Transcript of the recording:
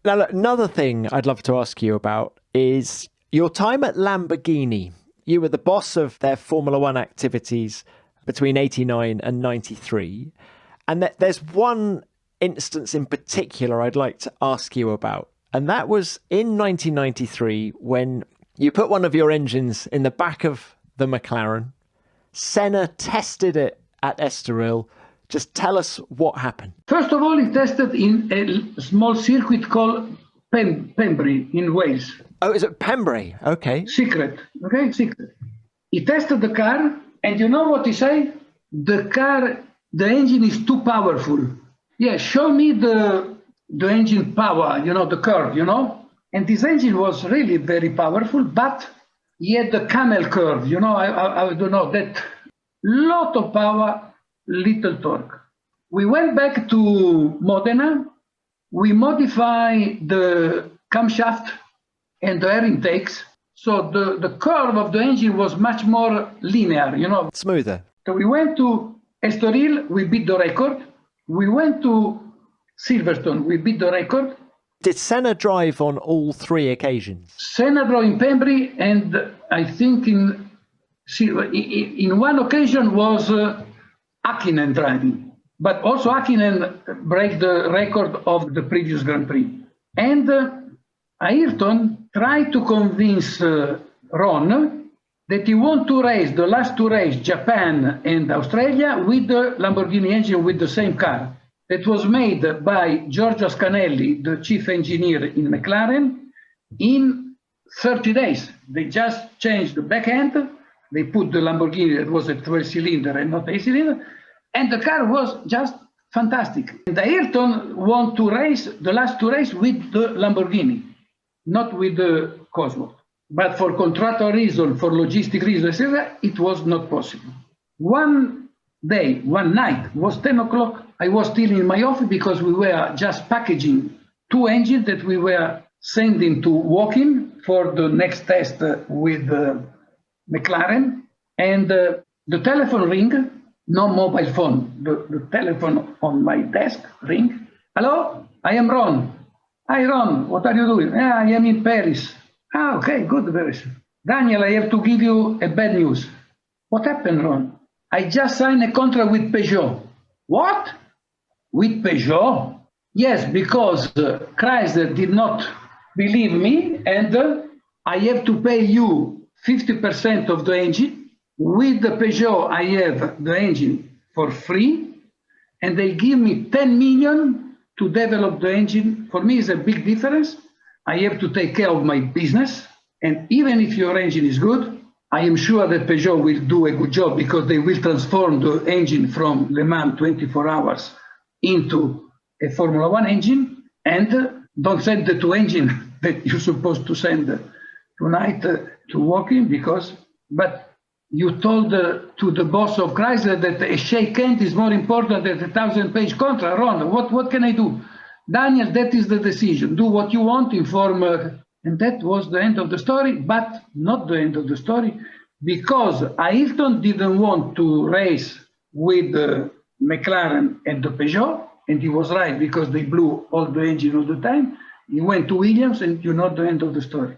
Now, look, another thing I'd love to ask you about is your time at Lamborghini. You were the boss of their Formula One activities between 89 and 93. And there's one instance in particular I'd like to ask you about. And that was in 1993 when you put one of your engines in the back of the McLaren. Senna tested it at Estoril. Just tell us what happened. First of all, he tested in a small circuit called Pembrey in Wales. Oh, is it Pembrey? Okay. Secret. He tested the car, and you know what he said? The engine is too powerful. Yeah, show me the engine power, the curve, And this engine was really very powerful, but he had the camel curve, I don't know, that lot of power, little torque. We went back to Modena. We modified the camshaft and the air intakes. So the curve of the engine was much more linear, Smoother. So we went to Estoril, we beat the record. We went to Silverstone, we beat the record. Did Senna drive on all three occasions? Senna drove in Pembrey, and I think in one occasion was Hakkinen driving. But also Hakkinen break the record of the previous Grand Prix. And Ayrton tried to convince Ron that he want to race the last two races, Japan and Australia, with the Lamborghini engine with the same car. That was made by Giorgio Scanelli, the chief engineer in McLaren, in 30 days. They just changed the back end. They put the Lamborghini that was a 12-cylinder and not 8-cylinder. And the car was just fantastic. And Ayrton want to race the last two races with the Lamborghini, not with the Cosworth. But for contractual reason, for logistic reasons, etc., it was not possible. One night, was 10 o'clock, I was still in my office because we were just packaging two engines that we were sending to Woking for the next test with McLaren. And the telephone ring, no mobile phone, the telephone on my desk ring. Hello, I am Ron. Hi Ron, what are you doing? I am in Paris. Okay, good, Paris. Daniel, I have to give you a bad news. What happened, Ron? I just signed a contract with Peugeot. What? With Peugeot? Yes, because Chrysler did not believe me, and I have to pay you 50% of the engine. With the Peugeot, I have the engine for free, and they give me 10 million to develop the engine. For me, it's a big difference. I have to take care of my business, and even if your engine is good, I am sure that Peugeot will do a good job because they will transform the engine from Le Mans 24 hours into a Formula One engine. And don't send the two engines that you're supposed to send tonight to Woking but you told to the boss of Chrysler that a shake hand is more important than a 1,000-page contract. Ron, what can I do? Daniel, that is the decision. Do what you want, inform. And that was the end of the story, but not the end of the story, because Ayrton didn't want to race with McLaren and the Peugeot, and he was right because they blew all the engine all the time. He went to Williams, and you know the end of the story.